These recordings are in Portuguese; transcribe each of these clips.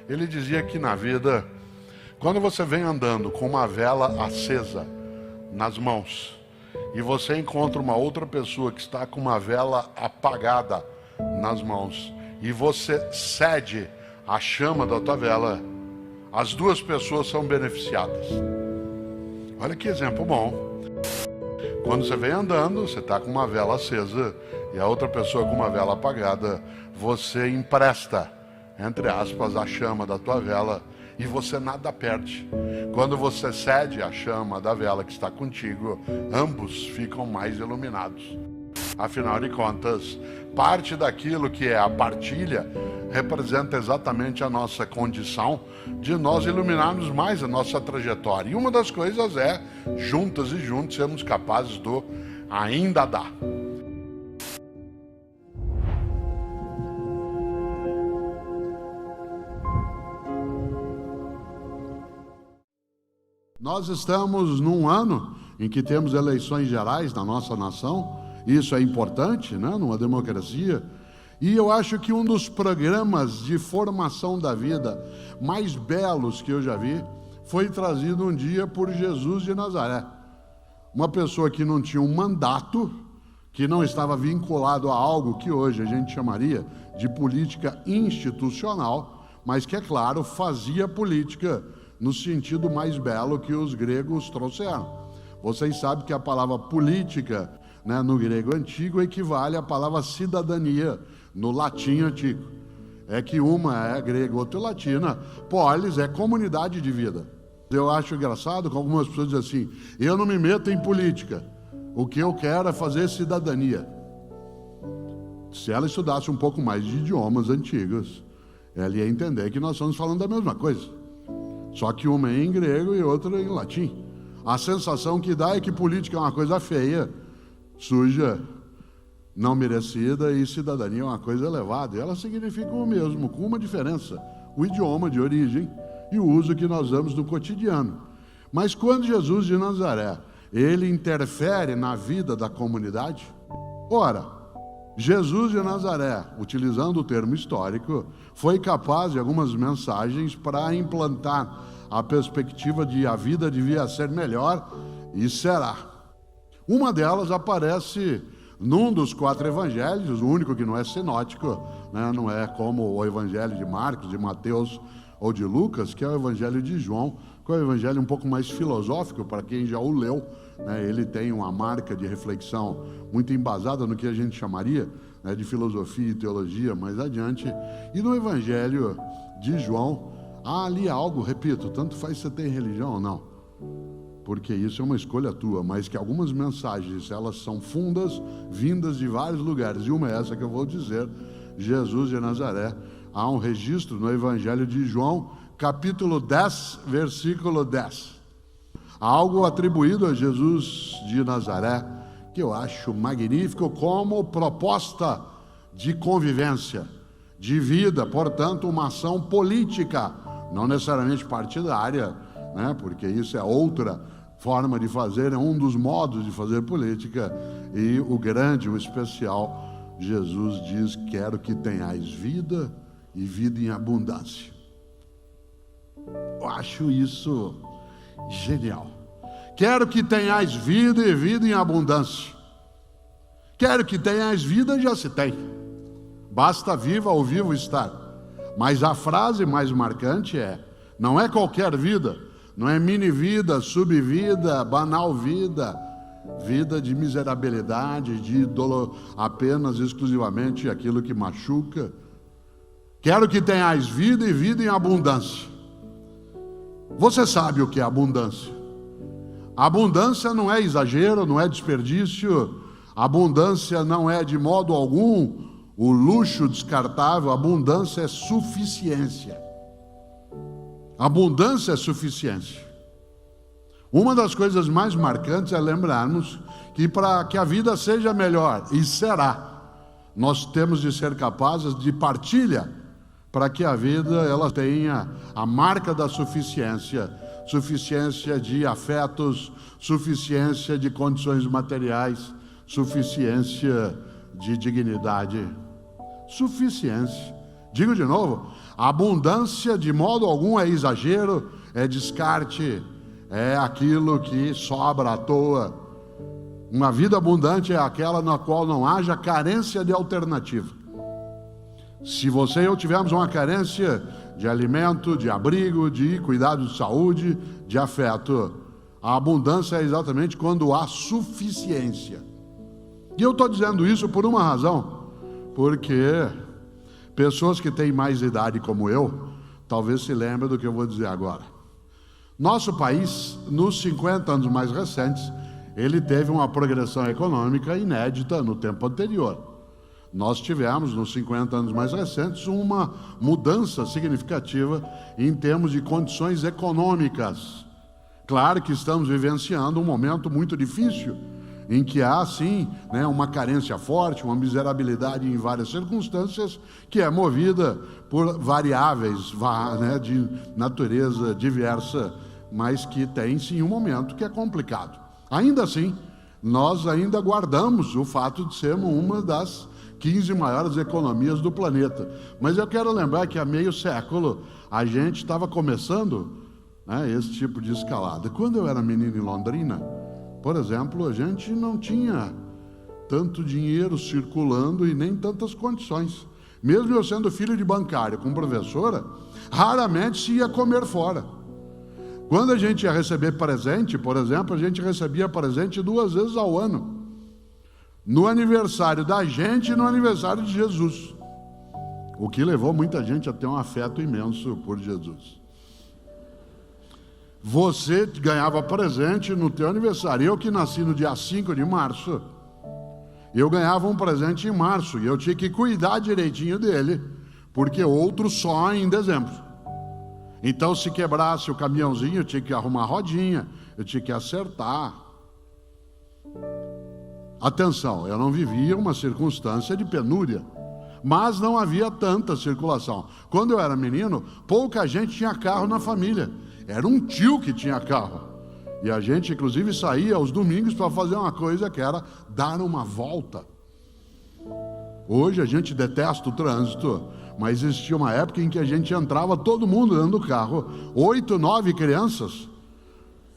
Ele dizia que na vida, quando você vem andando com uma vela acesa nas mãos e você encontra uma outra pessoa que está com uma vela apagada nas mãos e você cede a chama da tua vela, as duas pessoas são beneficiadas. Olha que exemplo bom. Quando você vem andando, você está com uma vela acesa e a outra pessoa com uma vela apagada, você empresta, entre aspas, a chama da tua vela e você nada perde. Quando você cede a chama da vela que está contigo, ambos ficam mais iluminados. Afinal de contas, parte daquilo que é a partilha representa exatamente a nossa condição de nós iluminarmos mais a nossa trajetória. E uma das coisas é, juntas e juntos, sermos capazes do ainda dá. Nós estamos num ano em que temos eleições gerais na nossa nação. Isso é importante, né, numa democracia. E eu acho que um dos programas de formação da vida mais belos que eu já vi foi trazido um dia por Jesus de Nazaré. Uma pessoa que não tinha um mandato, que não estava vinculado a algo que hoje a gente chamaria de política institucional, mas que, é claro, fazia política no sentido mais belo que os gregos trouxeram. Vocês sabem que a palavra política, né, no grego antigo equivale à palavra cidadania no latim antigo. É que uma é grega, outra é latina. Polis é comunidade de vida. Eu acho engraçado que algumas pessoas dizem assim: eu não me meto em política, o que eu quero é fazer cidadania. Se ela estudasse um pouco mais de idiomas antigos, ela ia entender que nós estamos falando da mesma coisa, só que uma é em grego e outra em latim. A sensação que dá é que política é uma coisa feia, suja, não merecida, e cidadania é uma coisa elevada. E ela significa o mesmo, com uma diferença: o idioma de origem e o uso que nós damos no cotidiano. Mas quando Jesus de Nazaré, ele interfere na vida da comunidade, ora, Jesus de Nazaré, utilizando o termo histórico, foi capaz de algumas mensagens para implantar a perspectiva de a vida devia ser melhor, e será. Uma delas aparece num dos 4 evangelhos, o único que não é sinótico, né? Não é como o evangelho de Marcos, de Mateus ou de Lucas, que é o evangelho de João, que é o evangelho um pouco mais filosófico para quem já o leu, né? Ele tem uma marca de reflexão muito embasada no que a gente chamaria, né, de filosofia e teologia mais adiante. E no evangelho de João há ali algo, repito, tanto faz se você tem religião ou não, porque isso é uma escolha tua, mas que algumas mensagens, elas são fundas, vindas de vários lugares, e uma é essa que eu vou dizer: Jesus de Nazaré. Há um registro no Evangelho de João, capítulo 10, versículo 10. Algo atribuído a Jesus de Nazaré, que eu acho magnífico como proposta de convivência, de vida, portanto, uma ação política, não necessariamente partidária, né? Porque isso é outra forma de fazer, é um dos modos de fazer política. E o grande, o especial, Jesus diz: quero que tenhais vida e vida em abundância. Eu acho isso genial. Quero que tenhais vida e vida em abundância. Quero que tenhais vida, já se tem, basta viva ou vivo estar. Mas a frase mais marcante é: não é qualquer vida, não é mini vida, subvida, banal vida, vida de miserabilidade, de dolo, apenas, exclusivamente aquilo que machuca. Quero que tenhais vida e vida em abundância. Você sabe o que é abundância? Abundância não é exagero, não é desperdício. Abundância não é de modo algum o luxo descartável. Abundância é suficiência. Abundância é suficiência. Uma das coisas mais marcantes é lembrarmos que para que a vida seja melhor, e será, nós temos de ser capazes de partilha, para que a vida ela tenha a marca da suficiência, suficiência de afetos, suficiência de condições materiais, suficiência de dignidade, suficiência Digo de novo, a abundância de modo algum é exagero, é descarte, é aquilo que sobra à toa. Uma vida abundante é aquela na qual não haja carência de alternativa. Se você e eu tivermos uma carência de alimento, de abrigo, de cuidado de saúde, de afeto, a abundância é exatamente quando há suficiência. E eu estou dizendo isso por uma razão, porque pessoas que têm mais idade como eu, talvez se lembrem do que eu vou dizer agora. Nosso país, nos 50 anos mais recentes, ele teve uma progressão econômica inédita no tempo anterior. Nós tivemos, nos 50 anos mais recentes, uma mudança significativa em termos de condições econômicas. Claro que estamos vivenciando um momento muito difícil, em que há, sim, uma carência forte, uma miserabilidade em várias circunstâncias, que é movida por variáveis de natureza diversa, mas que tem, sim, um momento que é complicado. Ainda assim, nós ainda guardamos o fato de sermos uma das 15 maiores economias do planeta. Mas eu quero lembrar que há meio século a gente estava começando esse tipo de escalada. Quando eu era menino em Londrina, por exemplo, a gente não tinha tanto dinheiro circulando e nem tantas condições. Mesmo eu sendo filho de bancário com professora, raramente se ia comer fora. Quando a gente ia receber presente, por exemplo, a gente recebia presente 2 vezes ao ano. No aniversário da gente e no aniversário de Jesus. O que levou muita gente a ter um afeto imenso por Jesus. Você ganhava presente no teu aniversário. Eu que nasci no dia 5 de março, eu ganhava um presente em março e eu tinha que cuidar direitinho dele, porque outro só em dezembro. Então, se quebrasse o caminhãozinho, eu tinha que arrumar a rodinha, eu tinha que acertar. Atenção, eu não vivia uma circunstância de penúria, mas não havia tanta circulação. Quando eu era menino, pouca gente tinha carro na família. Era um tio que tinha carro. E a gente, inclusive, saía aos domingos para fazer uma coisa que era dar uma volta. Hoje a gente detesta o trânsito, mas existia uma época em que a gente entrava todo mundo dentro do carro, 8, 9 crianças.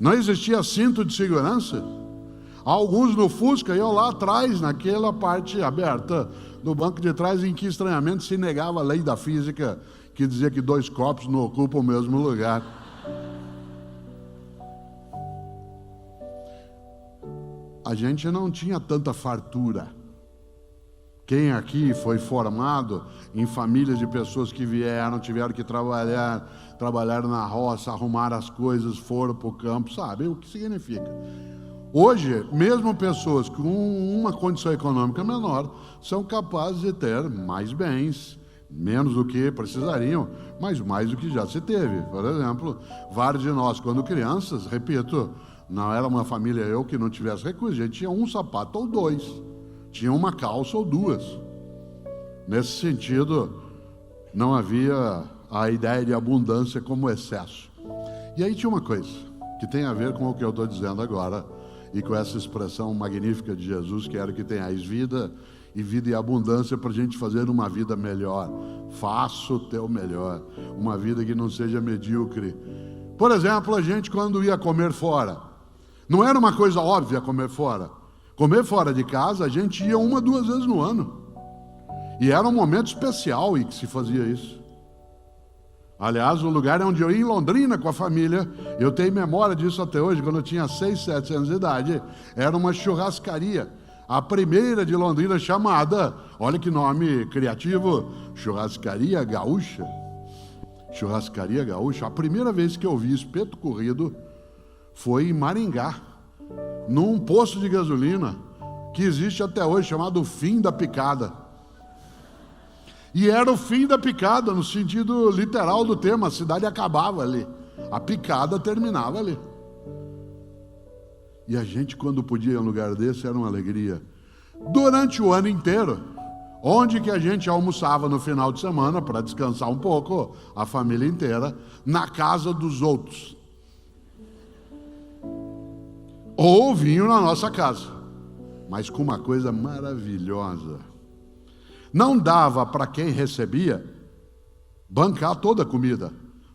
Não existia cinto de segurança. Alguns no Fusca iam lá atrás, naquela parte aberta do banco de trás, em que estranhamente se negava a lei da física, que dizia que 2 corpos não ocupam o mesmo lugar. A gente não tinha tanta fartura. Quem aqui foi formado em famílias de pessoas que tiveram que trabalhar na roça, arrumar as coisas, foram para o campo, sabe o que significa? Hoje, mesmo pessoas com uma condição econômica menor são capazes de ter mais bens, menos do que precisariam, mas mais do que já se teve. Por exemplo, vários de nós, quando crianças, repito, não era uma família que não tivesse recursos, a gente tinha um sapato ou 2, tinha uma calça ou 2. Nesse sentido, não havia a ideia de abundância como excesso. E aí tinha uma coisa que tem a ver com o que eu estou dizendo agora, e com essa expressão magnífica de Jesus, que era que tenhais vida e abundância, para a gente fazer uma vida melhor. Faça o teu melhor, uma vida que não seja medíocre. Por exemplo, a gente quando ia comer fora, não era uma coisa óbvia comer fora. Comer fora de casa, a gente ia 1, 2 vezes no ano. E era um momento especial em que se fazia isso. Aliás, o lugar onde eu ia em Londrina com a família, eu tenho memória disso até hoje, quando eu tinha 6, 7 anos de idade, era uma churrascaria, a primeira de Londrina, chamada, olha que nome criativo, Churrascaria Gaúcha. Churrascaria Gaúcha. A primeira vez que eu vi espeto corrido foi em Maringá, num posto de gasolina que existe até hoje, chamado Fim da Picada. E era o fim da picada, no sentido literal do termo, a cidade acabava ali, a picada terminava ali. E a gente, quando podia ir a um lugar desse, era uma alegria. Durante o ano inteiro, onde que a gente almoçava no final de semana, para descansar um pouco, a família inteira, na casa dos outros. Ou vinham na nossa casa, mas com uma coisa maravilhosa. Não dava para quem recebia bancar toda a comida,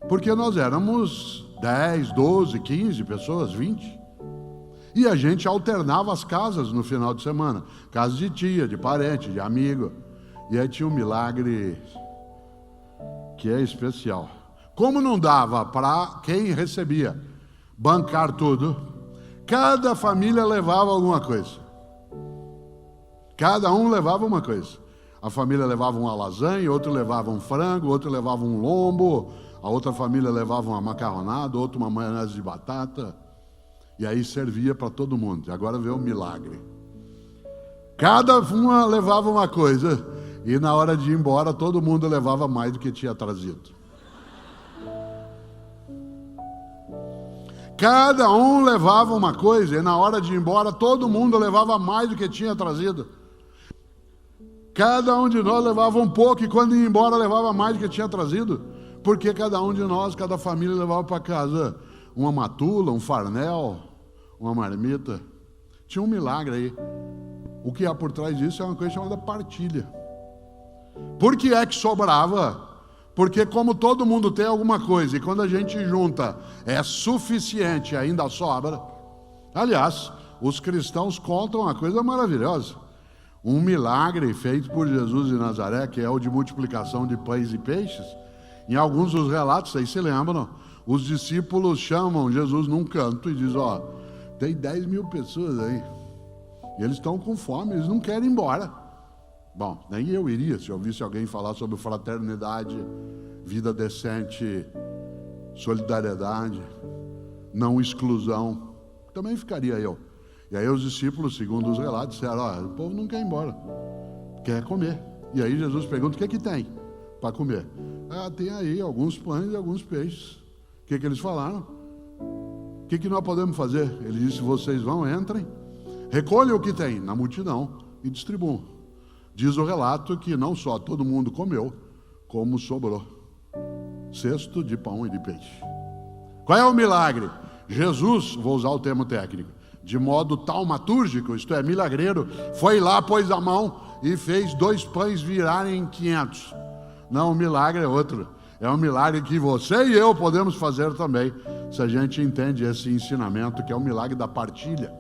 porque nós éramos 10, 12, 15 pessoas, 20. E a gente alternava as casas no final de semana, casa de tia, de parente, de amigo. E aí tinha um milagre que é especial. Como não dava para quem recebia bancar tudo, cada família levava alguma coisa. Cada um levava uma coisa. A família levava uma lasanha, outro levava um frango, outro levava um lombo, a outra família levava uma macarronada, outra uma maionese de batata. E aí servia para todo mundo. E agora vê o milagre. Cada uma levava uma coisa, e na hora de ir embora, todo mundo levava mais do que tinha trazido. Cada um levava uma coisa, e na hora de ir embora, todo mundo levava mais do que tinha trazido. Cada um de nós levava um pouco, e quando ia embora, levava mais do que tinha trazido. Porque cada um de nós, cada família levava para casa uma matula, um farnel, uma marmita. Tinha um milagre aí. O que há por trás disso é uma coisa chamada partilha. Por que é que sobrava? Porque como todo mundo tem alguma coisa, e quando a gente junta é suficiente, ainda sobra. Aliás, os cristãos contam uma coisa maravilhosa. Um milagre feito por Jesus de Nazaré, que é o de multiplicação de pães e peixes. Em alguns dos relatos, vocês se lembram, os discípulos chamam Jesus num canto e dizem, ó, tem 10 mil pessoas aí. E eles estão com fome, eles não querem ir embora. Bom, nem eu iria se eu ouvisse alguém falar sobre fraternidade, vida decente, solidariedade, não exclusão. Também ficaria eu. E aí os discípulos, segundo os relatos, disseram, ó, o povo não quer ir embora, quer comer. E aí Jesus pergunta, o que tem para comer? Ah, tem aí alguns pães e alguns peixes. O que eles falaram? O que nós podemos fazer? Ele disse, vocês vão, entrem, recolham o que tem na multidão e distribuam. Diz o relato que não só todo mundo comeu, como sobrou. Cesto de pão e de peixe. Qual é o milagre? Jesus, vou usar o termo técnico, de modo taumatúrgico, isto é, milagreiro, foi lá, pôs a mão e fez 2 pães virarem 500. Não, o milagre é outro. É um milagre que você e eu podemos fazer também, se a gente entende esse ensinamento, que é o milagre da partilha.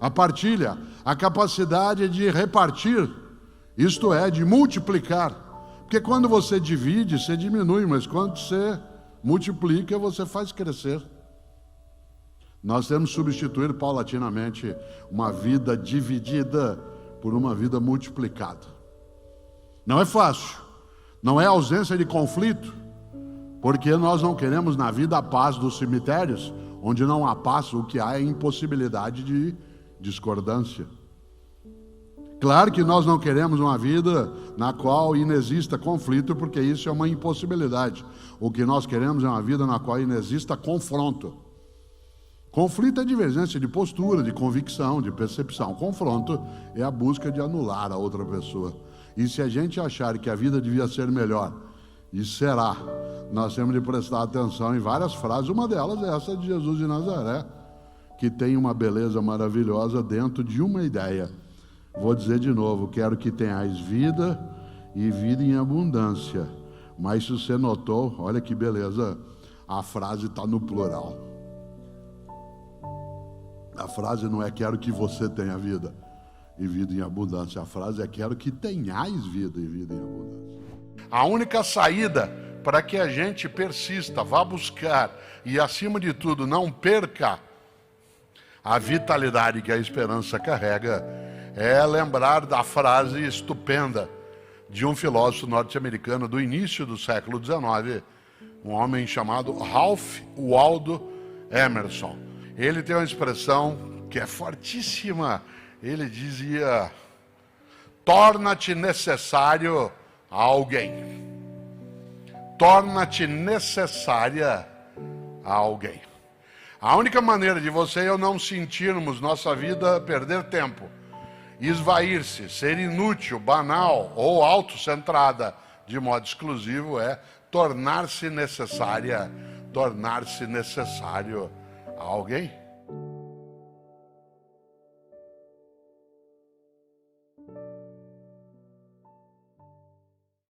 A partilha, a capacidade de repartir, isto é, de multiplicar. Porque quando você divide, você diminui, mas quando você multiplica, você faz crescer. Nós temos que substituir paulatinamente uma vida dividida por uma vida multiplicada. Não é fácil, não é ausência de conflito, porque nós não queremos na vida a paz dos cemitérios, onde não há paz, o que há é impossibilidade de discordância. Claro que nós não queremos uma vida na qual inexista conflito, porque isso é uma impossibilidade. O que nós queremos é uma vida na qual inexista confronto. Conflito é divergência de postura, de convicção, de percepção. Confronto é a busca de anular a outra pessoa. E se a gente achar que a vida devia ser melhor, e será, nós temos de prestar atenção em várias frases. Uma delas é essa de Jesus de Nazaré, que tem uma beleza maravilhosa dentro de uma ideia. Vou dizer de novo, quero que tenhais vida e vida em abundância. Mas se você notou, olha que beleza, a frase está no plural. A frase não é quero que você tenha vida e vida em abundância. A frase é quero que tenhais vida e vida em abundância. A única saída para que a gente persista, vá buscar e, acima de tudo, não perca a vitalidade que a esperança carrega, é lembrar da frase estupenda de um filósofo norte-americano do início do século XIX, um homem chamado Ralph Waldo Emerson. Ele tem uma expressão que é fortíssima. Ele dizia, torna-te necessário a alguém. Torna-te necessária a alguém. A única maneira de você e eu não sentirmos nossa vida perder tempo, esvair-se, ser inútil, banal ou autocentrada de modo exclusivo é tornar-se necessária, tornar-se necessário a alguém.